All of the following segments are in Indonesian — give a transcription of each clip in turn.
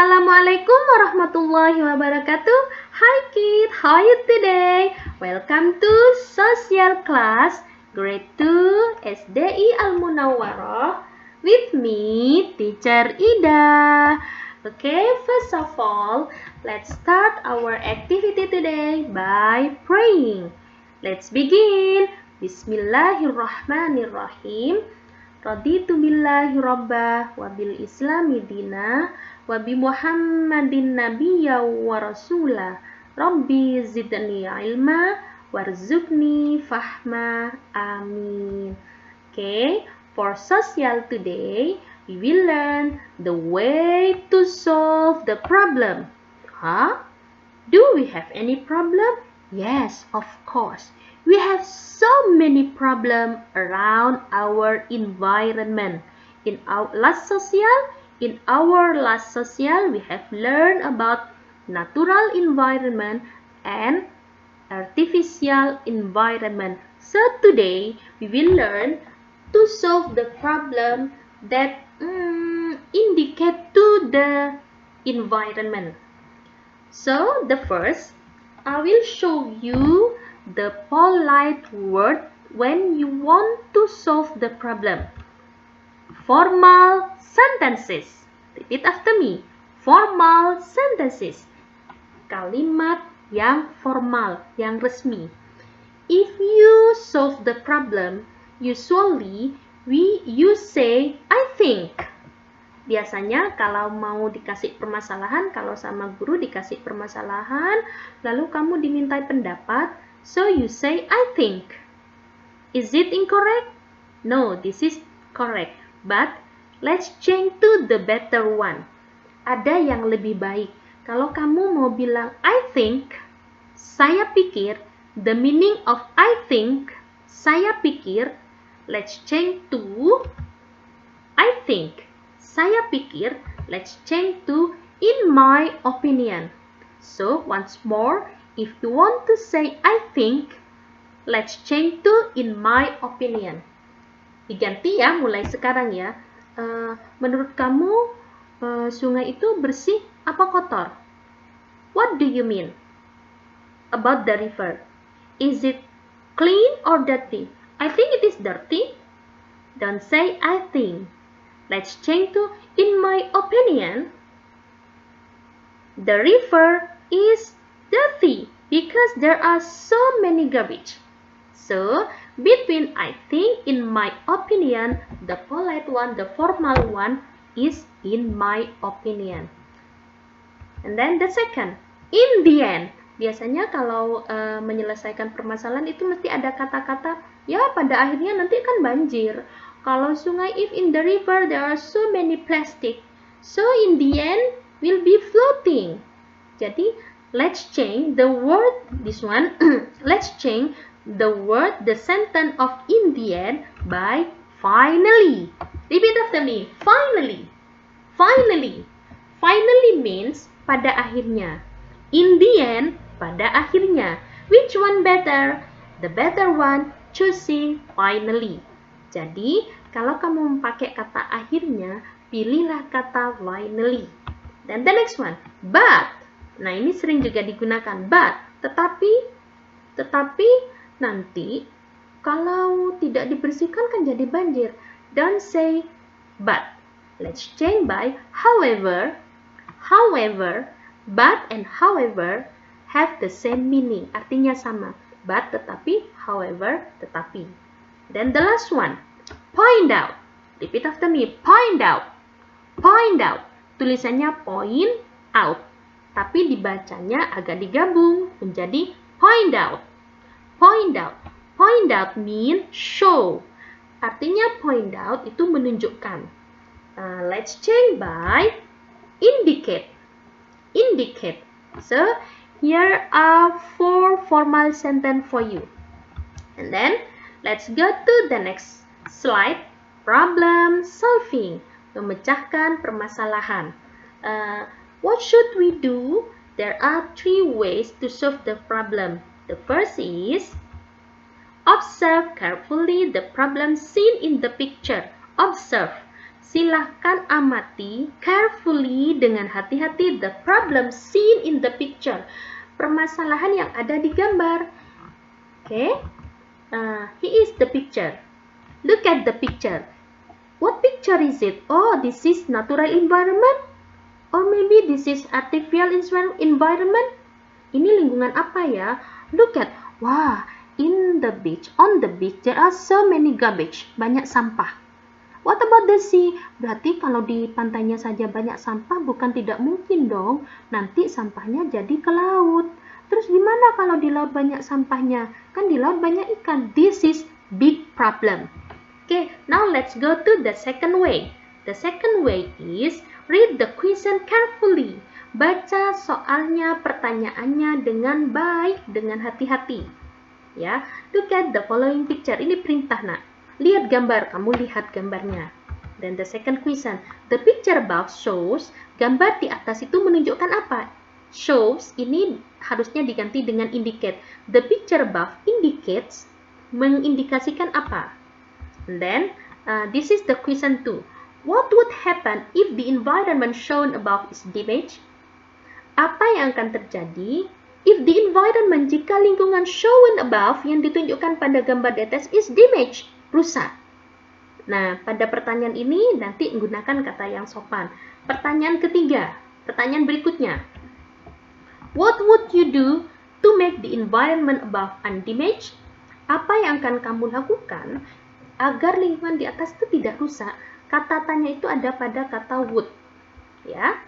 Assalamualaikum warahmatullahi wabarakatuh. Hi kid, how are you today? Welcome to social class grade 2 SDI Al Munawwarah with me, teacher Ida. Okay, first of all, let's start our activity today by praying. Let's begin. Bismillahirrahmanirrahim. Raditu billahi rabba wa bil islami dina wa bi Muhammadin nabiyya wa rasula. Rabbi zidni ilma warzuqni fahma. Amin. Okay, for social today, we will learn the way to solve the problem. Do we have any problem? Yes, of course. We have so many problems around our environment. In our last social, we have learned about natural environment and artificial environment. So today, we will learn to solve the problem that indicate to the environment. So the first, I will show you the polite word when you want to solve the problem. Formal sentences. Repeat after me. Formal sentences. Kalimat yang formal, yang resmi. If you solve the problem, usually you say, I think. Biasanya kalau mau dikasih permasalahan, kalau sama guru dikasih permasalahan, lalu kamu dimintai pendapat, so you say, I think. Is it incorrect? No, this is correct. But let's change to the better one. Ada yang lebih baik. Kalau kamu mau bilang, I think, saya pikir, the meaning of I think, saya pikir, let's change to I think. Saya pikir, let's change to in my opinion. So, once more, if you want to say I think, let's change to in my opinion. Diganti ya, mulai sekarang ya. Menurut kamu, sungai itu bersih apa kotor? What do you mean about the river? Is it clean or dirty? I think it is dirty. Don't say I think. Let's change to, in my opinion, the river is dirty because there are so many garbage. So, between I think, in my opinion, the polite one, the formal one is in my opinion. And then the second, in the end. Biasanya kalau menyelesaikan permasalahan itu mesti ada kata-kata, ya pada akhirnya nanti kan banjir. Kalau sungai, if in the river there are so many plastic, so in the end will be floating. Jadi let's change the word, this one, let's change the word, the sentence of in the end by finally. Repeat after me, finally. Finally. Finally means pada akhirnya. In the end, pada akhirnya. Which one better? The better one, choosing finally. Jadi, kalau kamu memakai kata akhirnya, pilihlah kata finally. Dan the next one, but. Nah, ini sering juga digunakan, but. Tetapi nanti, kalau tidak dibersihkan kan jadi banjir. Don't say but. Let's change by however. However, but and however have the same meaning. Artinya sama. But, tetapi, however, tetapi. Then the last one, point out. Repeat after me, point out. Point out. Tulisannya point out. Tapi dibacanya agak digabung menjadi point out. Point out. Point out mean show. Artinya point out itu menunjukkan. Let's change by indicate. Indicate. So, here are 4 formal sentence for you. And then, let's go to the next slide. Problem solving. Memecahkan permasalahan. What should we do? There are 3 ways to solve the problem. The first is observe carefully the problem seen in the picture. Observe. Silahkan amati carefully dengan hati-hati the problem seen in the picture. Permasalahan yang ada di gambar. Okay, here is the picture. Look at the picture. What picture is it? Oh, this is natural environment. Or maybe this is artificial environment. Ini lingkungan apa ya? Look at, wah, on the beach there are so many garbage. Banyak sampah. What about the sea? Berarti kalau di pantainya saja banyak sampah bukan tidak mungkin dong. Nanti sampahnya jadi ke laut. Terus gimana kalau di laut banyak sampahnya? Kan di laut banyak ikan. This is big problem. Okay, now let's go to the second way. The second way is read the question carefully. Baca soalnya, pertanyaannya dengan baik, dengan hati-hati. Ya, look at the following picture. Ini perintah, nak. Lihat gambar, kamu lihat gambarnya. Then the second question, the picture above shows, gambar di atas itu menunjukkan apa? Shows, ini harusnya diganti dengan indicate. The picture above indicates, mengindikasikan apa? And then, this is the question 2. What would happen if the environment shown above is damaged? Apa yang akan terjadi if the environment, jika lingkungan shown above yang ditunjukkan pada gambar di atas is damaged? Rusak. Nah, pada pertanyaan ini nanti menggunakan kata yang sopan. Pertanyaan ketiga, pertanyaan berikutnya. What would you do to make the environment above undamaged? Apa yang akan kamu lakukan agar lingkungan di atas itu tidak rusak? Kata tanya itu ada pada kata would. Ya.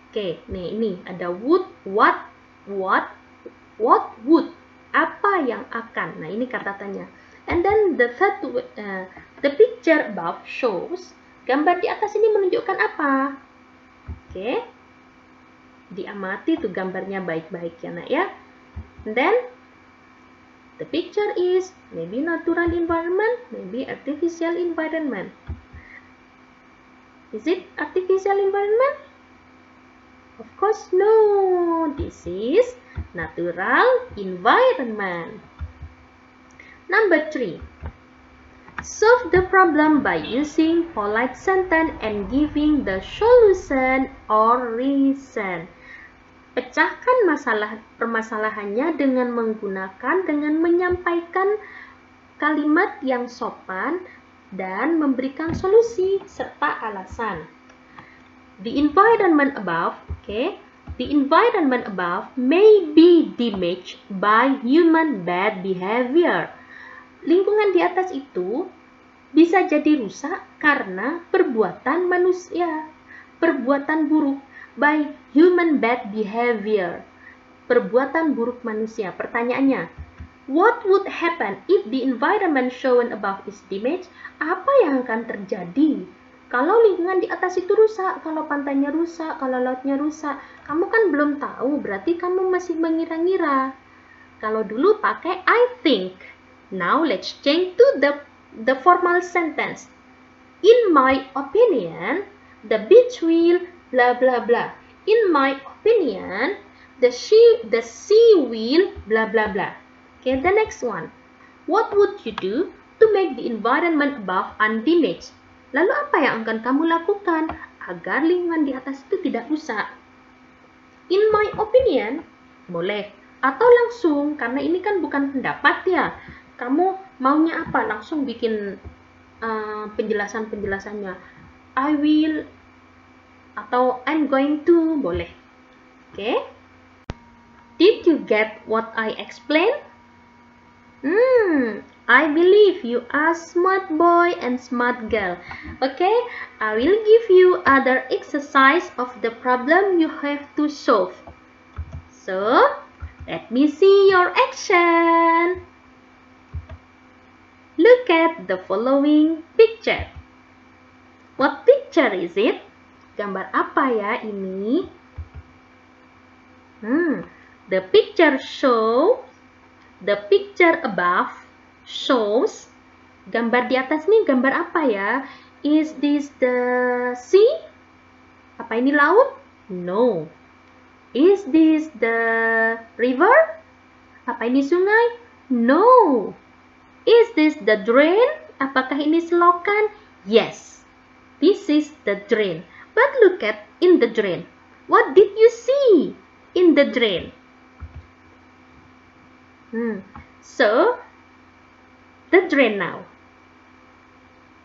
Oke, nih ini ada would, what would. Apa yang akan? Nah, ini kata tanya. And then the picture above shows, gambar di atas ini menunjukkan apa? Oke. Diamati tuh gambarnya baik-baik ya, nak ya. And then the picture is maybe natural environment, maybe artificial environment. Is it artificial environment? Of course no. This is natural environment. Number 3. Solve the problem by using polite sentence and giving the solution or reason. Pecahkan permasalahannya dengan menyampaikan kalimat yang sopan dan memberikan solusi serta alasan. The environment above, the environment above may be damaged by human bad behavior. Lingkungan di atas itu bisa jadi rusak karena perbuatan manusia, perbuatan buruk, by human bad behavior, perbuatan buruk manusia. Pertanyaannya, what would happen if the environment shown above is damaged? Apa yang akan terjadi kalau lingkungan di atas itu rusak, kalau pantainya rusak, kalau lautnya rusak? Kamu kan belum tahu, berarti kamu masih mengira-ngira. Kalau dulu pakai I think. Now let's change to the formal sentence. In my opinion, the beach will blah blah blah. In my opinion, the sea will blah blah blah. Okay, the next one. What would you do to make the environment above undamaged? Lalu apa yang akan kamu lakukan agar lingkungan di atas itu tidak rusak? In my opinion, boleh. Atau langsung, karena ini kan bukan pendapat ya. Kamu maunya apa? Langsung bikin penjelasannya. I will atau I'm going to, boleh. Okay? Did you get what I explained? I believe you are smart boy and smart girl. Okay? I will give you other exercise of the problem you have to solve. So, let me see your action. Look at the following picture. What picture is it? Gambar apa ya ini? The picture above shows. Gambar di atas nih gambar apa ya? Is this the sea? Apa ini laut? No. Is this the river? Apa ini sungai? No. Is this the drain? Apakah ini selokan? Yes. This is the drain. But look at in the drain. What did you see in the drain? So, the drain now.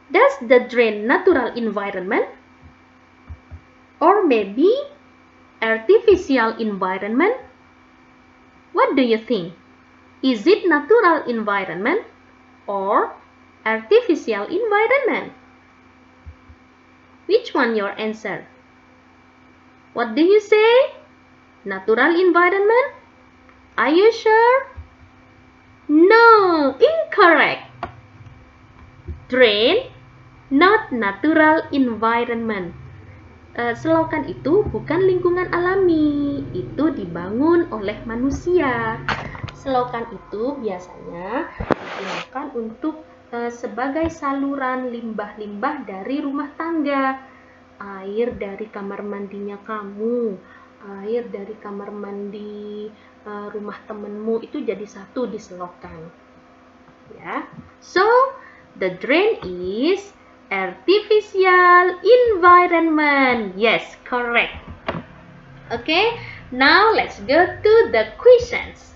Does the drain natural environment? Or maybe artificial environment? What do you think? Is it natural environment or artificial environment? Which one your answer? What do you say? Natural environment? Are you sure? No, incorrect. Drain, not natural environment. Selokan itu bukan lingkungan alami, itu dibangun oleh manusia. Selokan itu biasanya digunakan untuk sebagai saluran limbah-limbah dari rumah tangga. Air dari kamar mandinya kamu, air dari kamar mandi rumah temenmu itu jadi satu di selokan. Ya. So, the drain is artificial environment. Yes, correct. Okay, now let's go to the questions.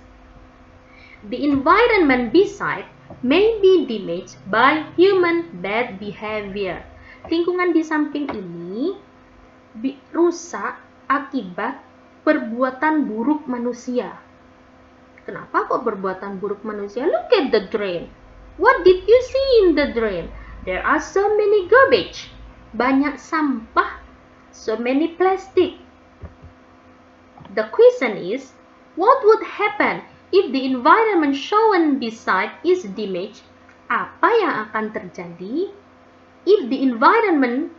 The environment beside may be damaged by human bad behavior. Lingkungan di samping ini rusak akibat perbuatan buruk manusia. Kenapa kok perbuatan buruk manusia? Look at the drain. What did you see in the drain? There are so many garbage. Banyak sampah. So many plastic. The question is, what would happen if the environment shown beside is damaged? Apa yang akan terjadi if the environment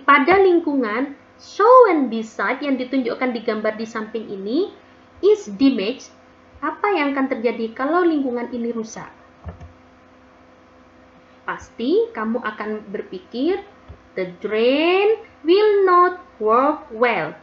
pada lingkungan shown beside yang ditunjukkan di gambar di samping ini is damaged? Apa yang akan terjadi kalau lingkungan ini rusak? Pasti kamu akan berpikir, the drain will not work well.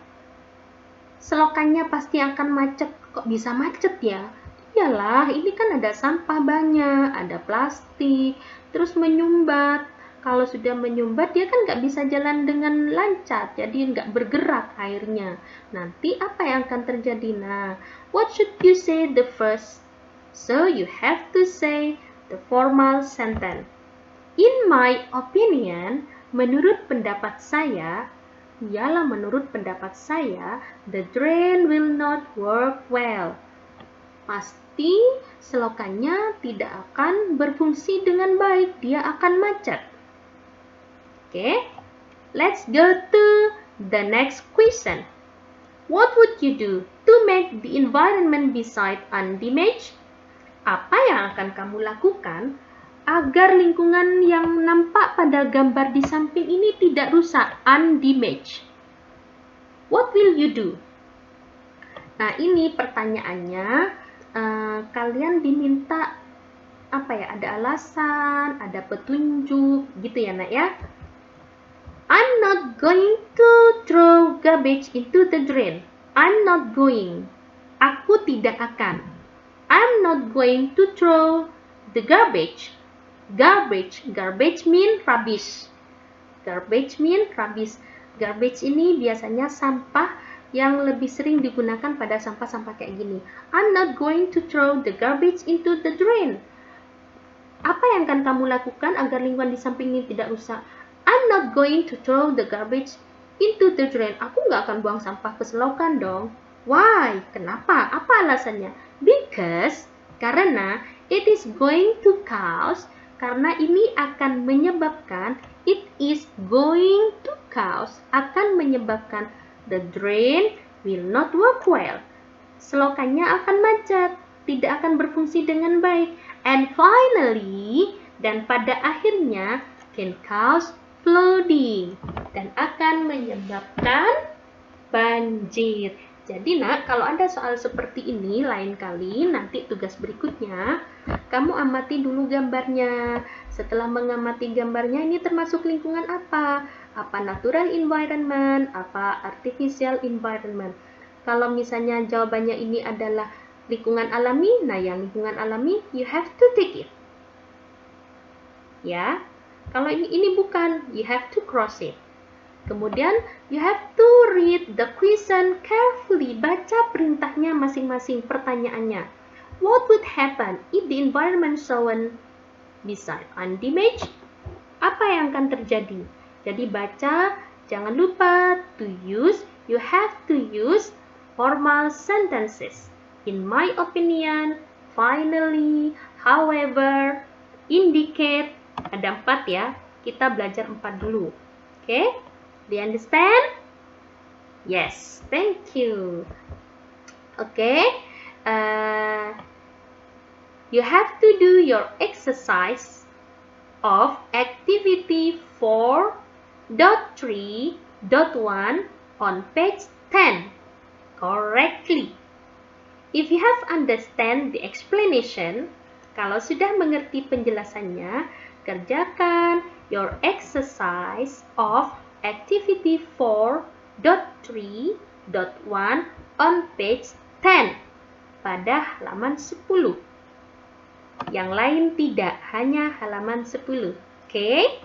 Selokannya pasti akan macet. Kok bisa macet ya? Iyalah, ini kan ada sampah banyak, ada plastik, terus menyumbat. Kalau sudah menyumbat, dia kan nggak bisa jalan dengan lancar, jadi nggak bergerak airnya. Nanti apa yang akan terjadi? Nah, what should you say the first? So, you have to say the formal sentence. In my opinion, menurut pendapat saya, ialah menurut pendapat saya, the drain will not work well. Pasti selokannya tidak akan berfungsi dengan baik, dia akan macet. Okay, let's go to the next question. What would you do to make the environment beside undamaged? Apa yang akan kamu lakukan agar lingkungan yang nampak pada gambar di samping ini tidak rusak, undamaged? What will you do? Nah, ini pertanyaannya, kalian diminta apa ya? Ada alasan, ada petunjuk, gitu ya, Nak ya? I'm not going to throw garbage into the drain. I'm not going. Aku tidak akan. I'm not going to throw the garbage. Garbage mean rubbish. Garbage mean rubbish. Garbage ini biasanya sampah yang lebih sering digunakan pada sampah-sampah kayak gini. I'm not going to throw the garbage into the drain. Apa yang akan kamu lakukan agar lingkungan di samping ini tidak rusak? I'm not going to throw the garbage into the drain. Aku nggak akan buang sampah ke selokan dong. Why? Kenapa? Apa alasannya? Because, karena it is going to cause, karena ini akan menyebabkan, it is going to cause, akan menyebabkan the drain will not work well. Selokannya akan macet, tidak akan berfungsi dengan baik. And finally, dan pada akhirnya, can cause flooding, dan akan menyebabkan banjir. Jadi Nak, kalau ada soal seperti ini lain kali, nanti tugas berikutnya, kamu amati dulu gambarnya. Setelah mengamati gambarnya, ini termasuk lingkungan apa? Apa natural environment, apa artificial environment. Kalau misalnya jawabannya ini adalah lingkungan alami, nah yang lingkungan alami, you have to take it. Ya. Kalau ini bukan, you have to cross it. Kemudian, you have to read the question carefully. Baca perintahnya masing-masing, pertanyaannya. What would happen if the environment shown beside undamaged? Apa yang akan terjadi? Jadi baca, jangan lupa you have to use formal sentences. In my opinion, finally, however, indicate. Ada 4 ya. Kita belajar 4 dulu. Okay? Do you understand? Yes, thank you. Okay. You have to do your exercise of activity 4.3.1 on page 10 correctly. If you have understand the explanation, kalau sudah mengerti penjelasannya, kerjakan your exercise of activity 4.3.1 on page 10 pada halaman 10. Yang lain tidak, hanya halaman 10. Okay?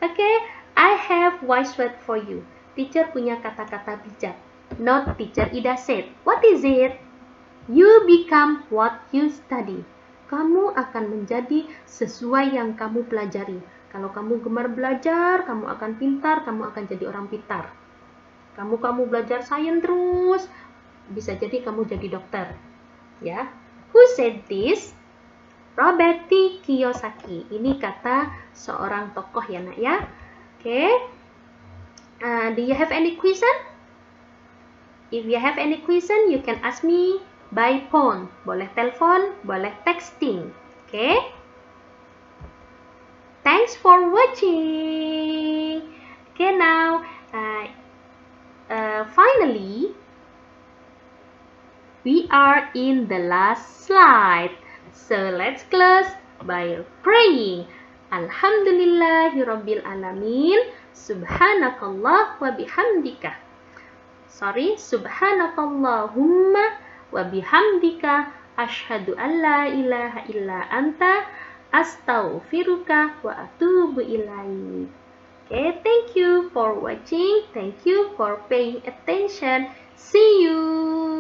Okay, I have wise word for you. Teacher punya kata-kata bijak. Not teacher Ida said. What is it? You become what you study. Kamu akan menjadi sesuai yang kamu pelajari. Kalau kamu gemar belajar, kamu akan pintar, kamu akan jadi orang pintar. Kamu belajar sains terus, bisa jadi kamu jadi dokter. Ya. Who said this? Robert T. Kiyosaki. Ini kata seorang tokoh ya nak ya. Okay. Do you have any question? If you have any question, you can ask me by phone. Boleh telepon, boleh texting. Okay. Thanks for watching. Okay, now finally we are in the last slide. So let's close by praying. Alhamdulillahirabbil alamin. Subhanakallah wa bihamdika. Subhanakallahumma wa bihamdika asyhadu an la ilaha illa anta astaghfiruka wa atubu ilaik. Okay, thank you for watching. Thank you for paying attention. See you.